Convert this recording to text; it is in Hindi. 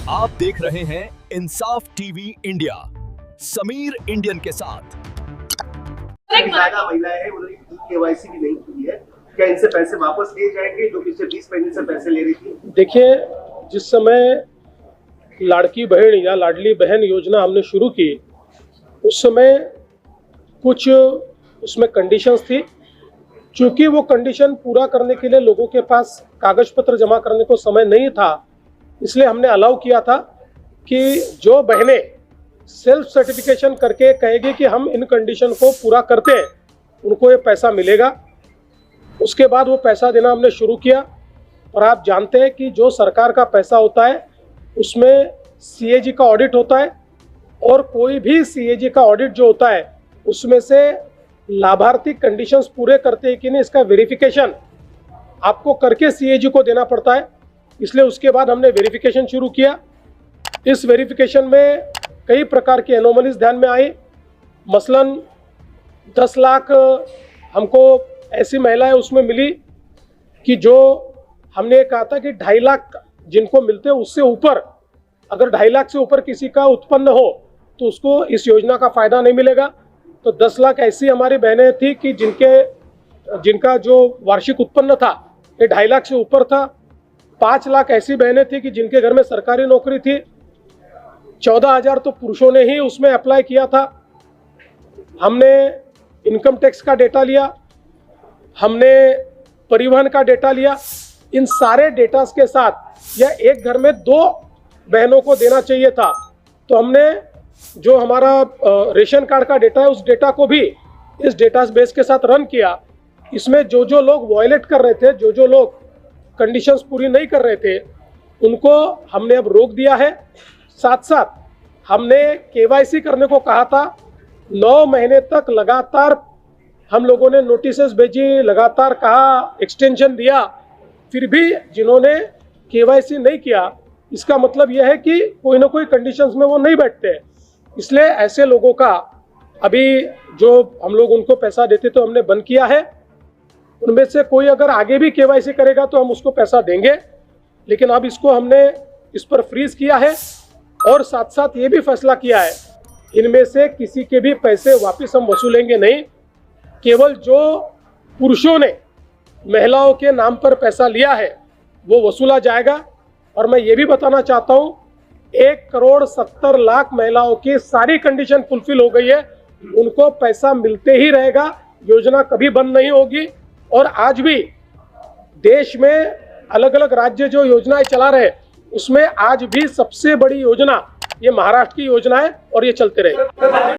आप देख रहे हैं इंसाफ टीवी इंडिया, समीर इंडियन के साथ। ज्यादा महिलाएं हैं, उन्होंने केवाईसी भी नहीं की है, क्या इनसे पैसे वापस लिए जाएंगे जो पिछले 20 महीने से पैसे ले रही थी? देखिए, जिस समय लाड़की बहन या लाडली बहन योजना हमने शुरू की, उस समय कुछ उसमें कंडीशंस थी। चूंकि वो कंडीशन पूरा करने के लिए लोगों के पास कागज पत्र जमा करने को समय नहीं था, इसलिए हमने अलाउ किया था कि जो बहनें सेल्फ सर्टिफिकेशन करके कहेगी कि हम इन कंडीशन को पूरा करते हैं, उनको ये पैसा मिलेगा। उसके बाद वो पैसा देना हमने शुरू किया। और आप जानते हैं कि जो सरकार का पैसा होता है उसमें सीएजी का ऑडिट होता है, और कोई भी सीएजी का ऑडिट जो होता है उसमें से लाभार्थी कंडीशंस पूरे करते हैं कि नहीं, इसका वेरिफिकेशन आपको करके सीएजी को देना पड़ता है। इसलिए उसके बाद हमने वेरिफिकेशन शुरू किया। इस वेरिफिकेशन में कई प्रकार की एनोमलीज ध्यान में आई। मसलन 10 लाख हमको ऐसी महिलाएं उसमें मिली कि जो हमने कहा था कि 2.5 लाख जिनको मिलते हैं उससे ऊपर, अगर 2.5 लाख से ऊपर किसी का उत्पन्न हो तो उसको इस योजना का फायदा नहीं मिलेगा। तो 10 लाख ऐसी हमारी बहनें थी कि जिनका जो वार्षिक उत्पन्न था ये 2.5 लाख से ऊपर था। 5 लाख ऐसी बहनें थी कि जिनके घर में सरकारी नौकरी थी। 14,000 तो पुरुषों ने ही उसमें अप्लाई किया था। हमने इनकम टैक्स का डेटा लिया, हमने परिवहन का डेटा लिया। इन सारे डेटास के साथ या एक घर में 2 बहनों को देना चाहिए था, तो हमने जो हमारा रेशन कार्ड का डेटा है उस डेटा को भी इस डेटा बेस के साथ रन किया। इसमें जो लोग वायलेट कर रहे थे, जो लोग कंडीशंस पूरी नहीं कर रहे थे, उनको हमने अब रोक दिया है। साथ साथ हमने केवाईसी करने को कहा था। 9 महीने तक लगातार हम लोगों ने नोटिसेस भेजी, लगातार कहा, एक्सटेंशन दिया, फिर भी जिन्होंने केवाईसी नहीं किया, इसका मतलब यह है कि कोई ना कोई कंडीशंस में वो नहीं बैठते। इसलिए ऐसे लोगों का अभी जो हम लोग उनको पैसा देते तो हमने बंद किया है। उनमें से कोई अगर आगे भी केवाईसी करेगा तो हम उसको पैसा देंगे, लेकिन अब इसको हमने इस पर फ्रीज किया है। और साथ साथ ये भी फैसला किया है, इनमें से किसी के भी पैसे वापस हम वसूलेंगे नहीं। केवल जो पुरुषों ने महिलाओं के नाम पर पैसा लिया है वो वसूला जाएगा। और मैं ये भी बताना चाहता हूँ, 1,70,00,000 महिलाओं की सारी कंडीशन फुलफिल हो गई है, उनको पैसा मिलते ही रहेगा। योजना कभी बंद नहीं होगी। और आज भी देश में अलग अलग राज्य जो योजनाएं चला रहे उसमें आज भी सबसे बड़ी योजना ये महाराष्ट्र की योजना है और ये चलते रहे।